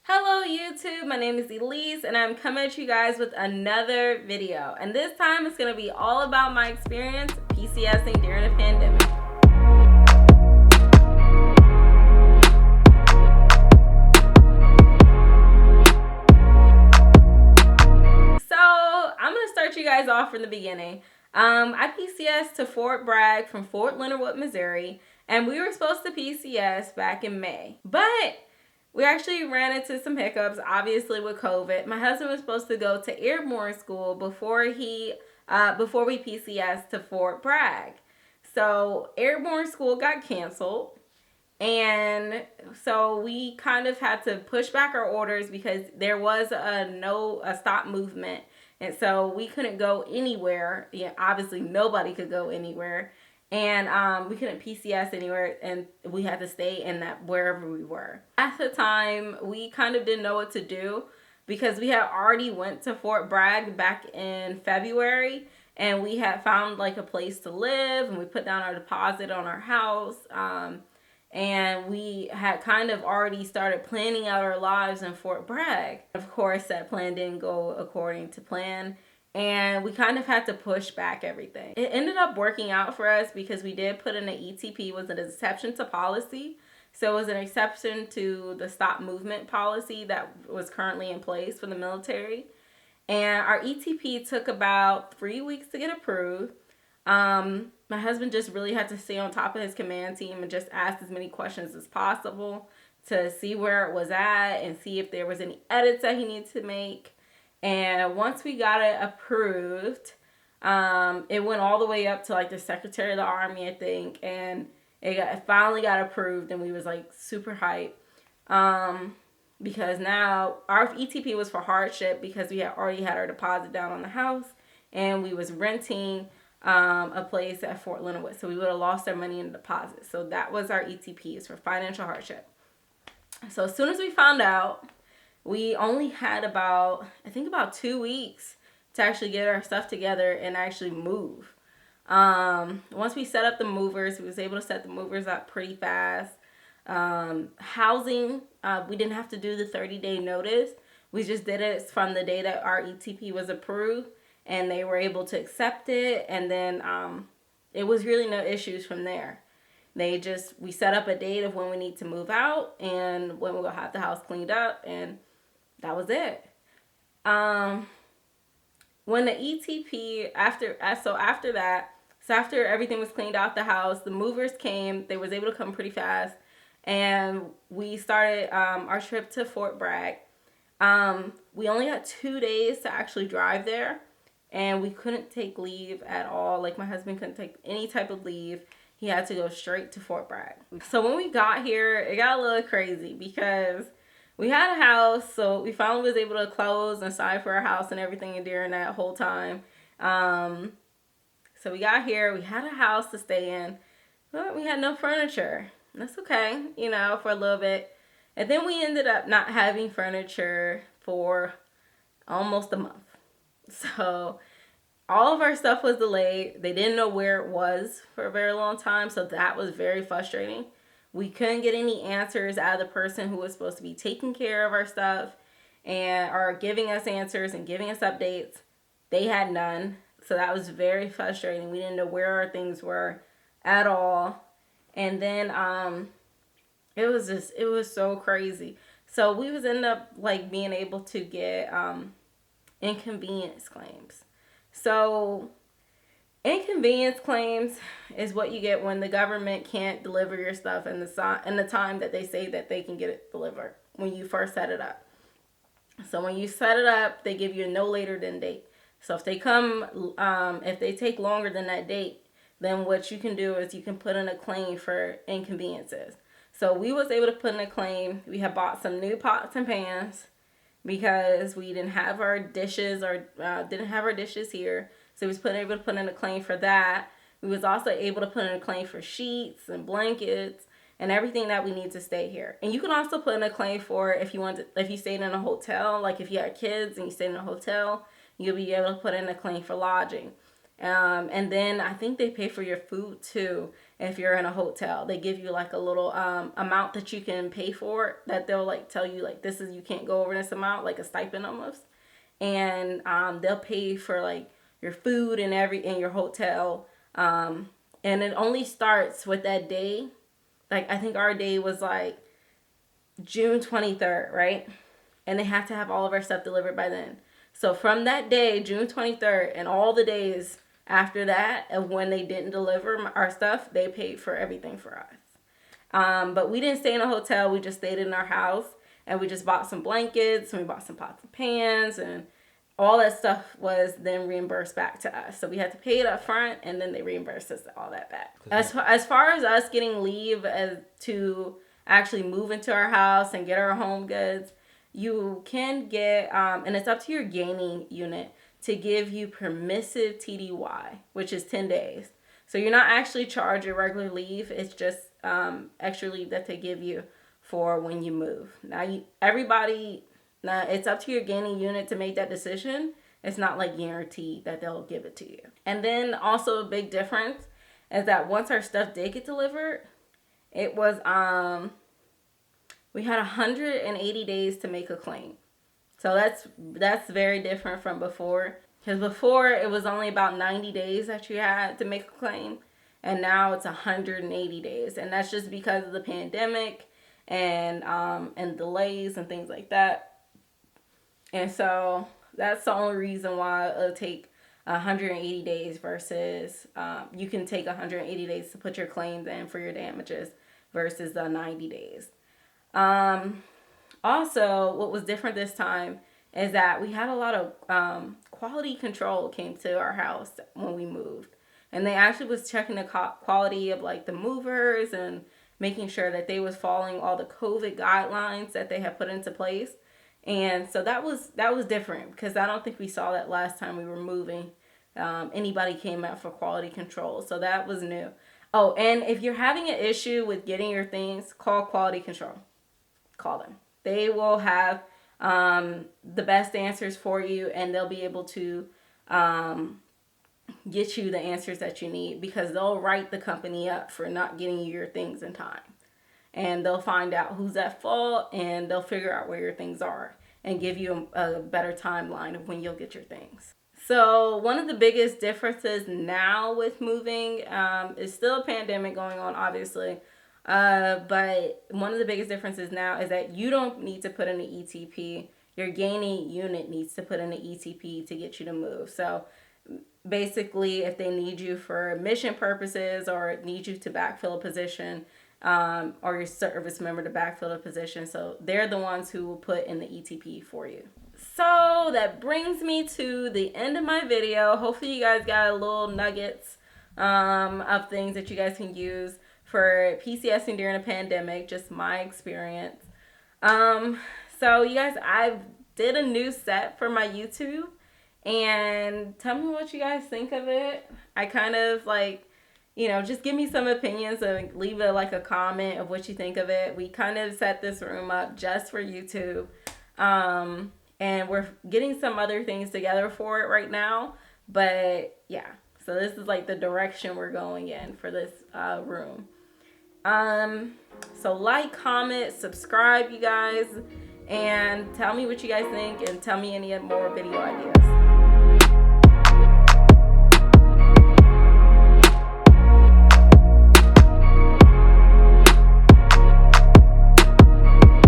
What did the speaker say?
Hello YouTube, my name is Elise and I'm coming at you guys with another video. And this time it's going to be all about my experience PCSing during the pandemic. So I'm going to start you guys off from the beginning. I PCS to Fort Bragg from Fort Leonard Wood, Missouri, and we were supposed to PCS back in May. But we actually ran into some hiccups, obviously, with COVID. My husband was supposed to go to airborne school before we PCS to Fort Bragg. So airborne school got canceled. And so we kind of had to push back our orders because there was a stop movement. And so we couldn't go anywhere. Yeah, obviously nobody could go anywhere. And we couldn't PCS anywhere, and we had to stay in that wherever we were. At the time, we kind of didn't know what to do because we had already went to Fort Bragg back in February, and we had found like a place to live, and we put down our deposit on our house, and we had kind of already started planning out our lives in Fort Bragg. Of course, that plan didn't go according to plan. And we kind of had to push back everything. It ended up working out for us because we did put in an ETP, was an exception to policy. So it was an exception to the stop movement policy that was currently in place for the military. And our ETP took about 3 weeks to get approved. My husband just really had to stay on top of his command team and just ask as many questions as possible to see where it was at and see if there was any edits that he needed to make. And once we got it approved, it went all the way up to like the Secretary of the Army, I think, and it finally got approved, and we was like super hyped because now our ETP was for hardship because we had already had our deposit down on the house, and we was renting a place at Fort Leonard Wood, so we would have lost our money in the deposit. So that was our ETPs for financial hardship. So as soon as we found out, we only had about 2 weeks to actually get our stuff together and actually move. Once we set up the movers, we was able to set the movers up pretty fast. Housing, we didn't have to do the 30-day notice. We just did it from the day that our ETP was approved, and they were able to accept it. And then it was really no issues from there. We set up a date of when we need to move out and when we're going to have the house cleaned up, and that was it. When the ETP, after everything was cleaned out the house, the movers came. They was able to come pretty fast, and we started our trip to Fort Bragg. We only had 2 days to actually drive there, and we couldn't take leave at all. Like, my husband couldn't take any type of leave. He had to go straight to Fort Bragg. So when we got here, it got a little crazy because we had a house, so we finally was able to close and sign for our house and everything during that whole time. So we got here, we had a house to stay in, but we had no furniture. That's okay, for a little bit. And then we ended up not having furniture for almost a month. So all of our stuff was delayed. They didn't know where it was for a very long time, so that was very frustrating. We couldn't get any answers out of the person who was supposed to be taking care of our stuff and are giving us answers and giving us updates. They had none. So that was very frustrating. We didn't know where our things were at all. And then it was so crazy. So we was end up like being able to get inconvenience claims. So inconvenience claims is what you get when the government can't deliver your stuff in the time that they say that they can get it delivered when you first set it up. So when you set it up, they give you a no later than date. So if they if they take longer than that date, then what you can do is you can put in a claim for inconveniences. So we was able to put in a claim. We had bought some new pots and pans because we didn't have our dishes here. So we was able to put in a claim for that. We was also able to put in a claim for sheets and blankets and everything that we need to stay here. And you can also put in a claim for if you stayed in a hotel, like if you had kids and you stayed in a hotel, you'll be able to put in a claim for lodging. And then I think they pay for your food too. if you're in a hotel. They give you like a little amount that you can pay for, that they'll like tell you like, this is, you can't go over this amount, like a stipend almost. And they'll pay for like your food and in your hotel. And it only starts with that day. Like, I think our day was like June 23rd, right? And they have to have all of our stuff delivered by then. So from that day, June 23rd, and all the days after that, of when they didn't deliver our stuff, they paid for everything for us. But we didn't stay in a hotel. We just stayed in our house, and we just bought some blankets, and we bought some pots and pans, and all that stuff was then reimbursed back to us. So we had to pay it up front, and then they reimbursed us all that back. As far as us getting leave to actually move into our house and get our home goods, you can get, and it's up to your gaining unit to give you permissive TDY, which is 10 days. So you're not actually charged your regular leave. It's just extra leave that they give you for when you move. Now, it's up to your gaining unit to make that decision. It's not like guaranteed that they'll give it to you. And then also a big difference is that once our stuff did get delivered, it was, we had 180 days to make a claim. So that's very different from before. Because before, it was only about 90 days that you had to make a claim. And now it's 180 days. And that's just because of the pandemic and delays and things like that. And so that's the only reason why it'll take 180 days versus you can take 180 days to put your claims in for your damages versus the 90 days. Also, what was different this time is that we had a lot of quality control came to our house when we moved. And they actually was checking the quality of like the movers and making sure that they was following all the COVID guidelines that they had put into place. And so that was different, because I don't think we saw that last time we were moving. Anybody came out for quality control. So that was new. Oh, and if you're having an issue with getting your things, call quality control. Call them. They will have the best answers for you, and they'll be able to get you the answers that you need, because they'll write the company up for not getting you your things in time. And they'll find out who's at fault, and they'll figure out where your things are and give you a better timeline of when you'll get your things. So one of the biggest differences now with moving is still a pandemic going on, obviously. But one of the biggest differences now is that you don't need to put in an ETP. Your gaining unit needs to put in an ETP to get you to move. So basically, if they need you for mission purposes or need you to backfill a position, or your service member to backfill a position, so they're the ones who will put in the ETP for you. So that brings me to the end of my video. Hopefully you guys got a little nuggets of things that you guys can use for PCSing during a pandemic, just my experience. So you guys, I did a new set for my YouTube, and tell me what you guys think of it. I kind of like, just give me some opinions and leave it like a comment of what you think of it. We kind of set this room up just for YouTube. And we're getting some other things together for it right now. But yeah, so this is like the direction we're going in for this room. So like, comment, subscribe, you guys, and tell me what you guys think, and tell me any more video ideas.